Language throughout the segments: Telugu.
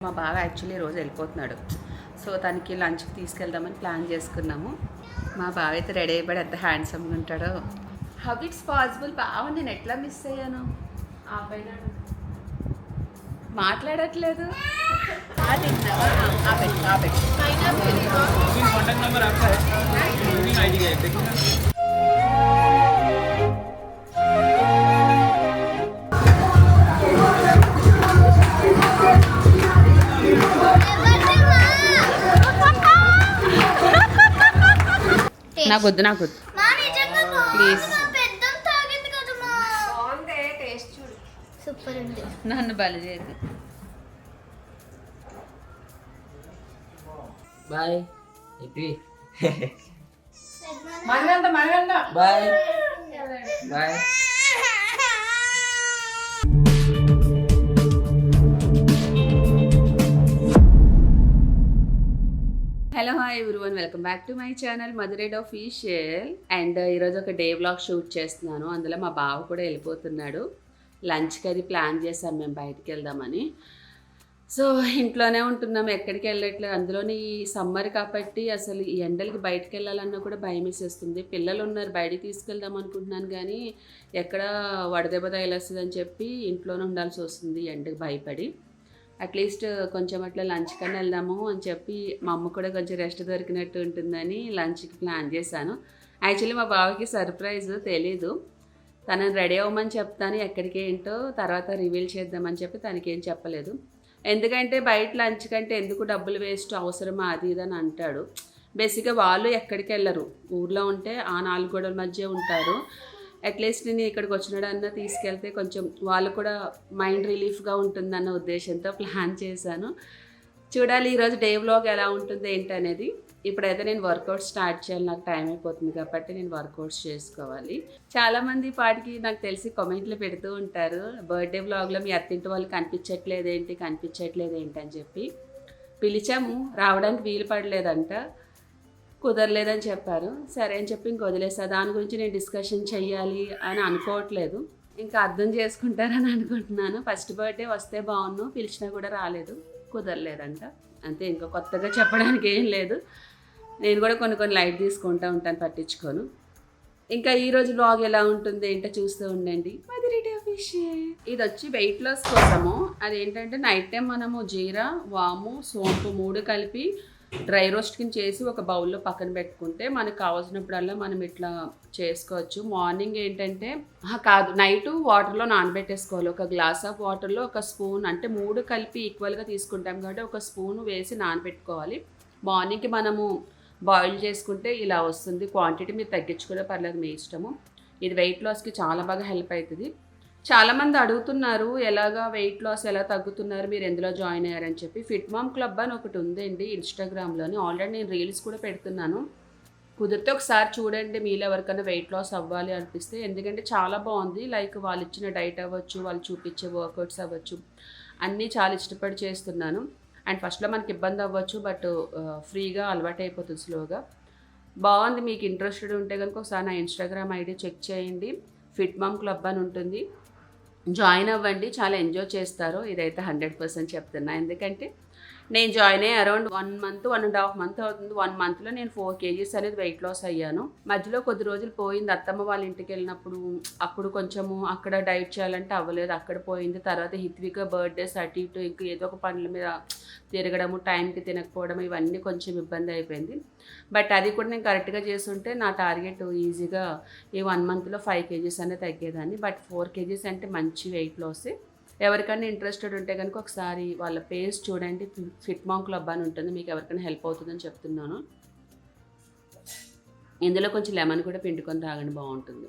మా బావ యాక్చువల్లీ రోజు వెళ్ళిపోతున్నాడు. సో తనకి లంచ్కి తీసుకెళ్దామని ప్లాన్ చేసుకున్నాము. మా బావ అయితే రెడీ అయిపోయాడు, ఎంత హ్యాండ్సమ్గా ఉంటాడో. హౌ ఇట్స్ పాసిబుల్ బావ, నేను ఎట్లా మిస్ అయ్యాను? మాట్లాడట్లేదు. నాకొద్దు ప్లీజ్. సూపర్ ఉంది. నన్ను బలి చేయదు. Bye bye bye. Hello hi everyone, welcome back to my channel మధురైడ్ ఆఫీషియల్. అండ్ ఈరోజు ఒక డే వ్లాగ్ షూట్ చేస్తున్నాను. అందులో మా బావ కూడా వెళ్ళిపోతున్నాడు. లంచ్కి అది ప్లాన్ చేసాం మేము బయటికి వెళ్దామని. సో ఇంట్లోనే ఉంటున్నాం, ఎక్కడికి వెళ్ళట్లేదు. అందులోని సమ్మర్ కాబట్టి అసలు ఈ ఎండలకి బయటకు వెళ్ళాలన్నా కూడా భయం వేసేస్తుంది. పిల్లలు ఉన్నారు, బయటికి తీసుకెళ్దాం అనుకుంటున్నాను కానీ ఎక్కడ వడదెబ్బ తగిలేస్తుంది అని చెప్పి ఇంట్లోనే ఉండాల్సి వస్తుంది ఎండకి భయపడి. అట్లీస్ట్ కొంచెం అట్లా లంచ్ కన్నా వెళ్దాము అని చెప్పి మా అమ్మ కూడా కొంచెం రెస్ట్ దొరికినట్టు ఉంటుందని లంచ్కి ప్లాన్ చేశాను. యాక్చువల్లీ మా బావకి సర్ప్రైజ్ తెలీదు. తనని రెడీ అవ్వమని చెప్తాను, ఎక్కడికి ఏంటో తర్వాత రివీల్ చేద్దామని చెప్పి తనకేం చెప్పలేదు. ఎందుకంటే బయట లంచ్ కంటే ఎందుకు డబ్బులు వేస్ట్, అవసరమా అది ఇది అని అంటాడు. బేసిక్గా వాళ్ళు ఎక్కడికి వెళ్ళరు, ఊర్లో ఉంటే ఆ 4 గోడల మధ్య ఉంటారు. అట్లీస్ట్ నేను ఇక్కడికి వచ్చినాడన్నా తీసుకెళ్తే కొంచెం వాళ్ళు కూడా మైండ్ రిలీఫ్గా ఉంటుందన్న ఉద్దేశంతో ప్లాన్ చేశాను. చూడాలి ఈరోజు డే వ్లాగ్ ఎలా ఉంటుంది ఏంటి అనేది. ఇప్పుడైతే నేను వర్కౌట్ స్టార్ట్ చేయాలి, నాకు టైం అయిపోతుంది కాబట్టి నేను వర్కౌట్స్ చేసుకోవాలి. చాలామంది పాటికి నాకు తెలిసి కామెంట్లు పెడుతూ ఉంటారు, బర్త్డే వ్లాగ్లో మీ అత్తింటి వాళ్ళు కనిపించట్లేదు ఏంటి అని చెప్పి. పిలిచాము, రావడానికి వీలు పడలేదంట, కుదరలేదని చెప్పారు. సరే అని చెప్పి ఇంక వదిలేసా. దాని గురించి నేను డిస్కషన్ చెయ్యాలి అని అనుకోవట్లేదు, ఇంకా అర్థం చేసుకుంటారని అనుకుంటున్నాను. ఫస్ట్ బర్త్డే వస్తే బాగున్నాను, పిలిచినా కూడా రాలేదు, కుదరలేదంట. అంతే, ఇంకా కొత్తగా చెప్పడానికి ఏం లేదు. నేను కూడా కొన్ని లైట్ తీసుకుంటూ ఉంటాను, పట్టించుకోను. ఇంకా ఈరోజు వ్లాగ్ ఎలా ఉంటుంది ఏంటో చూస్తూ ఉండండి. మధురైడ్ ఆఫీషియల్. ఇది వచ్చి వెయిట్ లాస్ కోసము. అదేంటంటే నైట్ టైం మనము జీరా, వాము, సోంపు 3 కలిపి డ్రై రోస్ట్ కింద చేసి ఒక బౌల్లో పక్కన పెట్టుకుంటే మనకు కావాల్సినప్పుడల్లా మనం ఇట్లా చేసుకోవచ్చు. మార్నింగ్ ఏంటంటే నైట్ వాటర్లో నానబెట్టేసుకోవాలి. ఒక గ్లాస్ ఆఫ్ వాటర్లో ఒక స్పూన్, అంటే 3 కలిపి ఈక్వల్గా తీసుకుంటాం కాబట్టి ఒక స్పూన్ వేసి నానబెట్టుకోవాలి. మార్నింగ్కి మనము బాయిల్ చేసుకుంటే ఇలా వస్తుంది. క్వాంటిటీ మీరు తగ్గించుకుంటే పర్లేదు, మీ ఇష్టము. ఇది వెయిట్ లాస్కి చాలా బాగా హెల్ప్ అవుతుంది. చాలామంది అడుగుతున్నారు ఎలాగా వెయిట్ లాస్ ఎలా తగ్గుతున్నారు, మీరు ఎందులో జాయిన్ అయ్యారని చెప్పి. ఫిట్ మామ్ క్లబ్ అని ఒకటి ఉందండి ఇన్స్టాగ్రామ్లోని. ఆల్రెడీ నేను రీల్స్ కూడా పెడుతున్నాను, కుదిరితే ఒకసారి చూడండి మీలో ఎవరికైనా వెయిట్ లాస్ అవ్వాలి అనిపిస్తే. ఎందుకంటే చాలా బాగుంది. లైక్ వాళ్ళు ఇచ్చిన డైట్ అవ్వచ్చు, వాళ్ళు చూపించే వర్కౌట్స్ అవ్వచ్చు, అన్నీ చాలా ఇష్టపడి చేస్తున్నాను. అండ్ ఫస్ట్లో మనకి ఇబ్బంది అవ్వచ్చు, బట్ ఫ్రీగా అలవాటు అయిపోతుంది స్లోగా. బాగుంది. మీకు ఇంట్రెస్టెడ్ ఉంటే కనుక ఒకసారి నా ఇన్స్టాగ్రామ్ ఐడి చెక్ చేయండి. ఫిట్ మామ్ క్లబ్ అని ఉంటుంది, జాయిన్ అవ్వండి, చాలా ఎంజాయ్ చేస్తారు. ఇదైతే 100% చెప్తున్నా. ఎందుకంటే నేను జాయిన్ అయ్యి అరౌండ్ 1 మంత్ 1.5 మంత్ అవుతుంది. 1 మంత్లో నేను 4 kgs అనేది వెయిట్ లాస్ అయ్యాను. మధ్యలో కొద్ది రోజులు పోయింది, అత్తమ్మ వాళ్ళ ఇంటికి వెళ్ళినప్పుడు. అప్పుడు కొంచెము అక్కడ డైట్ చేయాలంటే అవ్వలేదు, అక్కడ పోయింది. తర్వాత హిత్విక బర్త్డేస్ అటు ఇటు ఇంకా ఏదో ఒక పనుల మీద తిరగడము, టైంకి తినకపోవడం, ఇవన్నీ కొంచెం ఇబ్బంది అయిపోయింది. బట్ అది కూడా నేను కరెక్ట్గా చేస్తుంటే నా టార్గెట్ ఈజీగా ఈ 1 మంత్లో 5 kgs అనేది తగ్గేదాన్ని. బట్ 4 kgs అంటే మంచి వెయిట్ లాసే. ఎవరికైనా ఇంట్రెస్టెడ్ ఉంటే కనుక ఒకసారి వాళ్ళ పేజ్ చూడండి, ఫిట్ మామ్ క్లబ్ అని ఉంటుంది. మీకు ఎవరికైనా హెల్ప్ అవుతుందని చెప్తున్నాను. ఇందులో కొంచెం లెమన్ కూడా పిండుకొని తాగండి, బాగుంటుంది.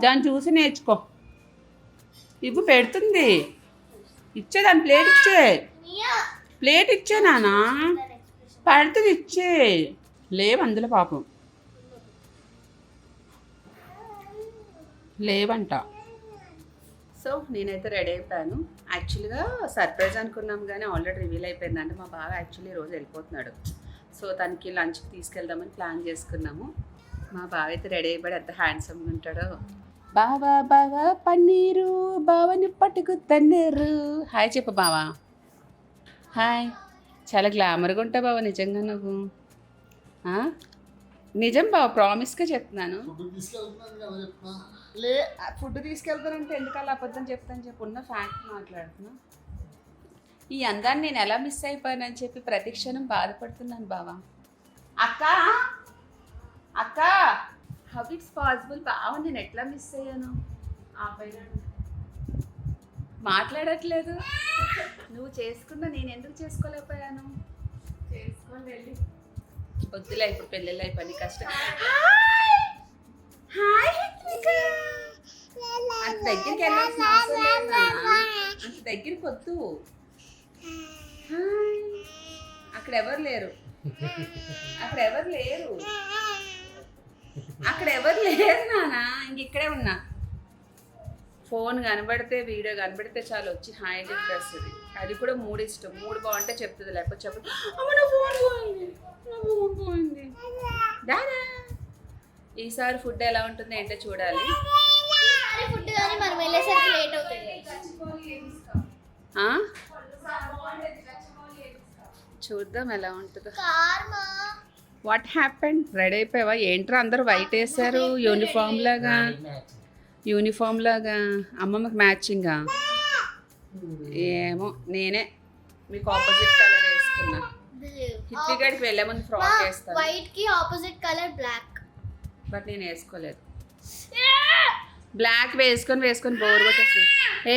దాన్ని చూసి నేర్చుకో. ఇవ్వు పెడుతుంది. ఇచ్చే దాని ప్లేట్ ఇచ్చే. ప్లేట్ ఇచ్చే నానా. పడుతుంది ఇచ్చే. లేవు అందులో పాపం. లేవంట. సో నేనైతే రెడీ అయిపోయాను. యాక్చువల్గా సర్ప్రైజ్ అనుకున్నాం కానీ ఆల్రెడీ రివీల్ అయిపోయింది. అంటే మా బావ యాక్చువల్లీ ఈరోజు వెళ్ళిపోతున్నాడు. సో తనకి లంచ్కి తీసుకెళ్దామని ప్లాన్ చేసుకున్నాము. మా బావ అయితే రెడీ అయిపోయాడు. ఎంత హ్యాండ్సమ్గా ఉంటాడో. బావా బావా పన్నీరు బావని పట్టుకు తన్నీరు. హాయ్ చెప్పు బావా. హాయ్. చాలా గ్లామర్గా ఉంటావు బావ నిజంగా నువ్వు. నిజం బావ, ప్రామిస్గా చెప్తున్నాను. ఫుడ్ తీసుకెళ్తానంటే ఎందుకు అలా అబద్ధం చెప్తాను చెప్పు. ఉన్న ఫ్యాక్ట్ మాట్లాడుతున్నా. ఈ అందాన్ని నేను ఎలా మిస్ అయిపోయానని చెప్పి ప్రతి క్షణం బాధపడుతున్నాను బావా. అక్క అక్క, హౌ ఇట్స్ పాసిబుల్ బావ, నేను ఎట్లా మిస్ అయ్యాను? మాట్లాడట్లేదు. నువ్వు చేసుకున్నా నేను ఎందుకు చేసుకోలేకపోయాను? చేసుకోండి వెళ్ళి. వద్దులే, ఇప్పుడు పెళ్ళిళ్ళు అయిపోయి కష్టం. అంత దగ్గరికి వెళ్ళాల్సిన అవసరం లేదు నాన్న. అంత దగ్గరికి వద్దు. అక్కడ ఎవరు లేరు. అక్కడ ఎవరు లేరు. అక్కడ ఎవరు లేరు నాన్న. ఇంక ఇక్కడే ఉన్నా. ఫోన్ కనబడితే వీడియో కనబడితే చాలు వచ్చి హాయ్ చెప్పేస్తుంది. అది కూడా మూడు ఇష్టం. మూడు బాగుంటే చెప్తుంది, లేకపోతే చెప్పదు. అమ్మ నా ఫోన్ పోయింది, నా ఫోన్ పోయింది. దాదా ఈసారి ఫుడ్ ఎలా ఉంటుంది ఏంటో చూడాలి. చూద్దాం ఎలా ఉంటుందో. What happen? రెడీ అయిపోయావా? ఏంట్రా అందరూ వైట్ వేసారు యూనిఫామ్ లాగా. అమ్మమ్మకి మ్యాచింగా ఏమో. నేనే మీకు ఆపోజిట్ కలర్ వేసుకున్నా. హిత్వి గడికి వెళ్ళే ముందు ఫ్రాక్ వేస్తాను. వైట్ కి ఆపోజిట్ కలర్ బ్లాక్. బట్ నేను వేసుకోలేదు. బ్లాక్ వేసుకొని బోర్ కొట్టేసి.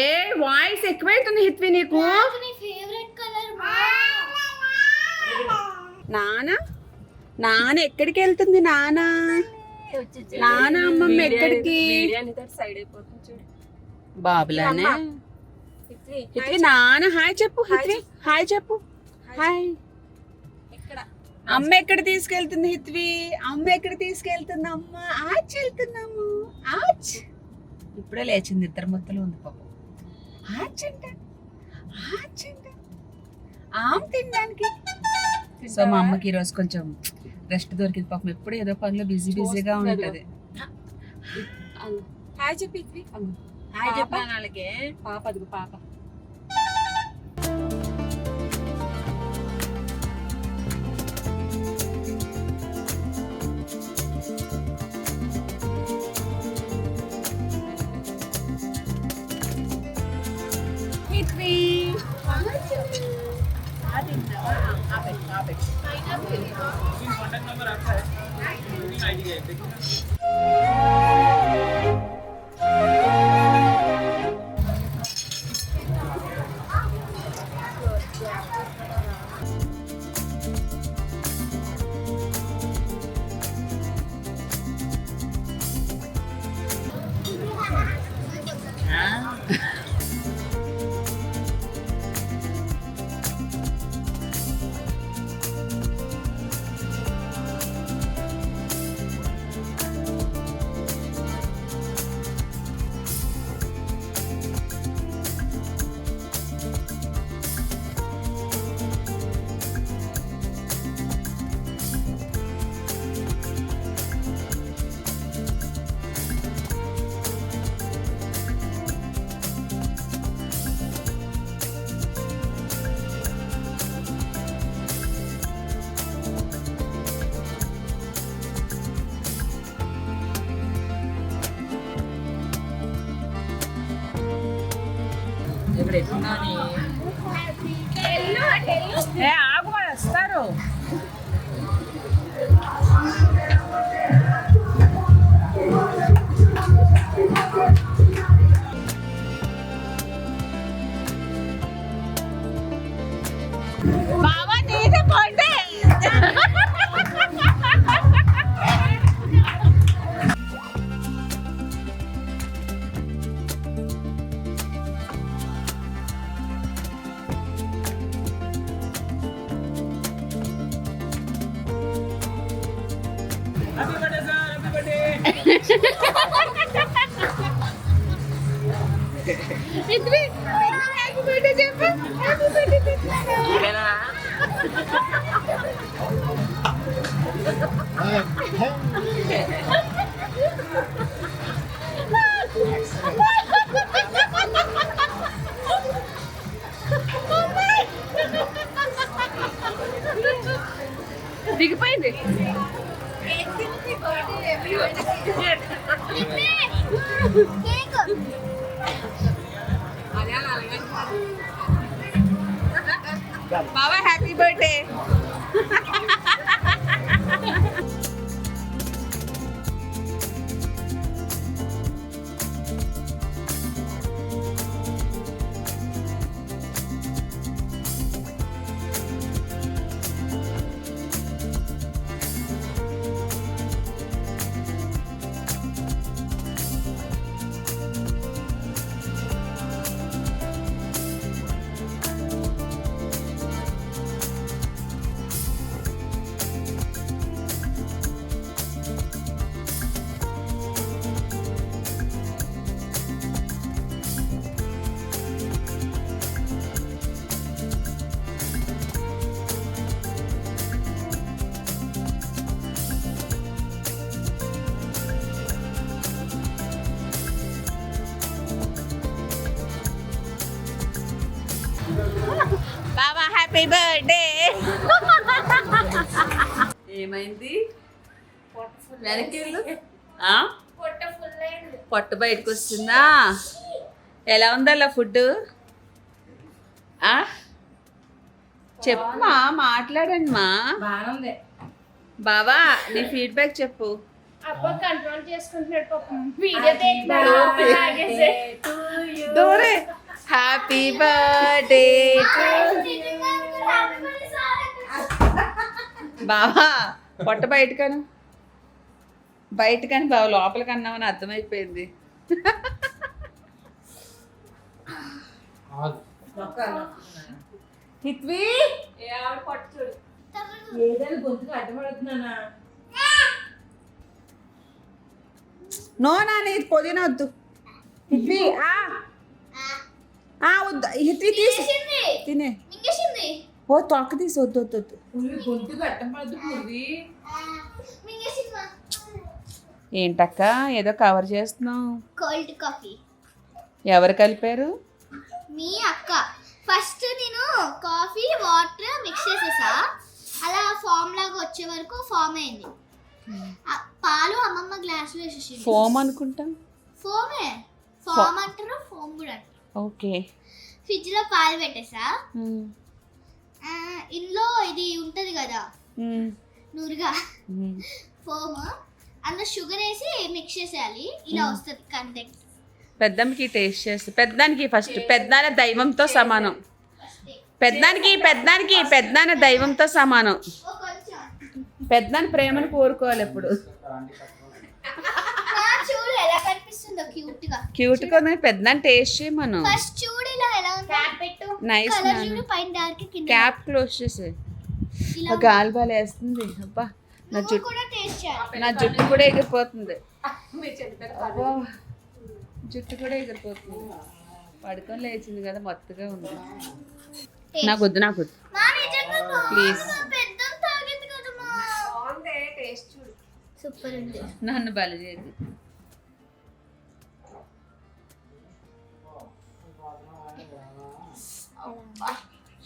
ఏ వాయిస్ ఎక్కువైతుంది హిత్వి నీకు. నాన్న ఎక్కడికి వెళ్తుంది? నాన్న అమ్మమ్మ ఎక్కడికి? బాబులానే. హిత్వి నాన్న హాయ్ చెప్పు. హిత్వి హాయ్ చెప్పు. హాయ్. అమ్మ ఎక్కడ తీసుకెళ్తుంది హిత్వి? అమ్మ ఎక్కడ తీసుకెళ్తుంది? అమ్మ ఆచ్ వెళ్తున్నాము. ఆచ్. ఇప్పుడే లేచింది. ఇద్దరు ముద్దలు ఉంది పాపం. ఆచ్ అంట ఆమె తినడానికి. సో మా అమ్మకి ఈరోజు కొంచెం రెస్ట్ దొరికింది పాపం. ఎప్పుడు ఏదో పనిలో బిజీగా ఉంటుంది. హాయ్ చెప్పి హిత్వి. హాయ్ చెప్పాను వాళ్ళకి. పాప అదిగో పాప. ఆగు వస్తారు. బాబా నీదే పోండి. హ్యాపీ బర్త్డే చెప్పు. Happy birthday. దిగిపోయింది. బాబా హ్యాపీ బర్త్డే. బాబా హ్యాపీ బర్త్డే. ఏమైంది? వెనక్కి వెళ్ళు. పొట్ట బయటకు వస్తుందా? ఎలా ఉందల్లా ఫుడ్? చెప్పమా, మాట్లాడండి మా. బాగుంది. బాబా నీ ఫీడ్బ్యాక్ చెప్పు. అబ్బా కంట్రోల్ చేసుకుంటున్నాడు పాపం. వీడియో తీయడానికి డోరే హ్యాపీ బర్త్డే బాబా. పొట్ట బయటకను బయటకని బాబా, లోపలికి అన్నామని అర్థమైపోయింది. హిత్వి ఏదైనా గొంతుకు అడ్డపడుతున్నానా? నో నాని, పుదీనా వద్దు. హిత్వి వద్దు. హిత్వి తీసి తినే. ఓ తొక్క తీసి వద్దు వద్దు వద్దు. గొంతుకు అడ్డపడద్దు పూర్వి. ఏంటక్క ఏదో కవర్ చేస్తున్నావు? Cold coffee. ఎవరు కలిపారు? మీ అక్క. ఫస్ట్ నేను కాఫీ వాటర్ మిక్స్ చేసేసా. అలా ఫామ్ లాగా వచ్చే వరకు ఫామ్ అయింది. పాలు అమ్మమ్మ గ్లాసులో వేసేసి. ఫోమ్ అనుకుంటా. ఫోమే. ఫామ్ అంటారు, ఫోమ్ కూడా అంటారు. ఓకే. ఫ్రిడ్జ్ లో పాలు పెట్టేసా. ఇందులో ఇది ఉంటది కదా నూరుగా ఫోమ్, అందులో షుగర్ వేసి మిక్స్ చేసేయాలి. ఇలా వస్తుంది కంటెంట్. పెద్దమ్మకి టేస్ట్ చేస్తా. పెద్దానికి ఫస్ట్. పెద్దాన దైవంతో సమానం. పెద్దానికి పెద్దానికి పెద్దాన దైవంతో సమానం. పెద్దాని ప్రేమను కోరుకోవాలి ఎప్పుడు. చూడు ఎలా కనిపిస్తుందో క్యూట్ గా. క్యూట్ గా పెద్దాన్ని టేస్ట్ చేయమను. ఫస్ట్ చూడు ఇలా ఎలా ఉంది. క్యాప్ పెట్టు. నైస్. కలర్ చూడు, పైన డార్క్ కింద. క్యాప్ క్లోజ్ చేసే. గాలి బాగా వేస్తుంది. అబ్బా నా నువ్వు కూడా టేస్ట్ చేయాలి. నా జుట్టు కూడా ఎగిరిపోతుంది. అబ్బా జుట్టు కూడా ఎగిరిపోతుంది. పడుకొని లేచింది కదా, మత్తుగా ఉంది. నాకు వద్దు, నాకు వద్దు ప్లీజ్. సూపర్ ఉంది. నన్ను బలి చేయదు.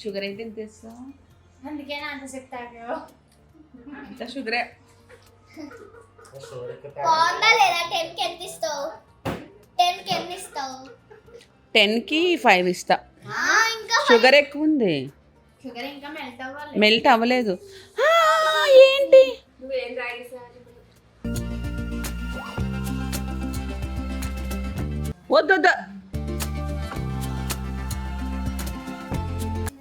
షుగర్ అయితే ఎంత ఇస్తావు? అందుకే అంత చెప్తాను. అంత షుగరే. బాగుందా లేదా? 10 కి ఎంత ఇస్తావు? 10 కి ఎన్ని ఇస్తావు? 10కి 5 ఇస్తా. ఇంకా షుగర్ ఎక్కువ ఉంది. షుగర్ ఇంకా మెల్ట్ అవ్వాలి. మెల్ట్ అవ్వలేదు. ఏంటి నువ్వేం రాయిసా? వద్దు వద్దు.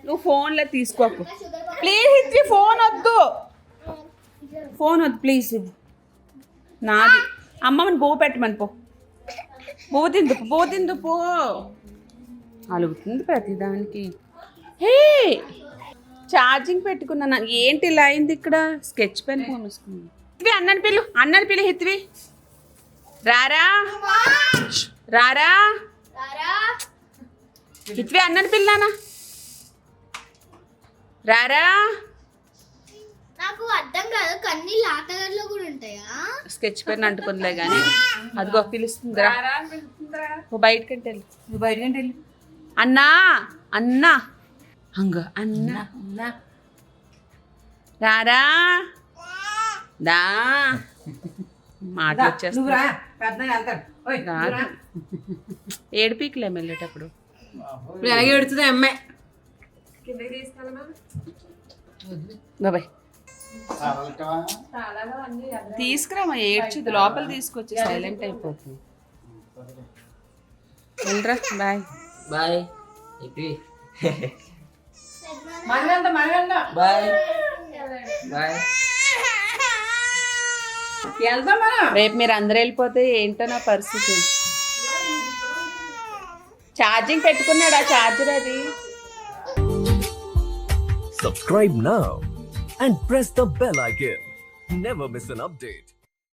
నువ్వు ఫోన్లో తీసుకోకు ప్లీజ్. హిత్వి ఫోన్ వద్దు, ఫోన్ వద్దు ప్లీజ్. నాది. అమ్మమ్మని బువ్వ పెట్టమని పో. బువ్వ తిందు పో. అలుగుతుంది ప్రతిదానికి. హే ఛార్జింగ్ పెట్టుకున్నాను. ఏంటి ఇలా అయింది ఇక్కడ? స్కెచ్ పెన్ ఫోన్ వస్తుంది. హిత్వి అన్నని పిల్లు హిత్వి రారా రారా రారా హిత్వి అన్నని పిల్లానా రారా. నాకు అర్థం కాదు కన్నీళ్ళు ఆటగాడిలో కూడా ఉంటాయా? స్కెచ్ పెన్ అంటుకుందిలే కానీ అదిగో పిలుస్తుందిరా. నువ్వు బయటకంటే వెళ్ళు. నువ్వు బయటకంటే వెళ్ళి అన్నా అన్నా హంగ అన్నా రారా దా మాటలు నువ్వు వచ్చేస్తా. రా పెద్ద వెళ్తాడు. ఓయ్, నువ్వు రా. ఏడిపీకులేం వెళ్ళేటప్పుడు. ఇప్పుడు ఎలాగే ఎడుతుంది అమ్మాయి. బాబాయ్ తీసుకురామా ఏడ్చుది లోపల తీసుకొచ్చి సైలెంట్ అయిపోతుంది. వెళ్ళరా బాయ్ బాయ్ మనమెంత బాయ్ బాయ్ వెళ్దాం మనం. రేపు మీరు అందరు వెళ్ళిపోతే ఏంటో నా పరిస్థితి. ఛార్జింగ్ పెట్టుకున్నాడా ఛార్జర్ అది. Subscribe now and press the bell icon. Never miss an update.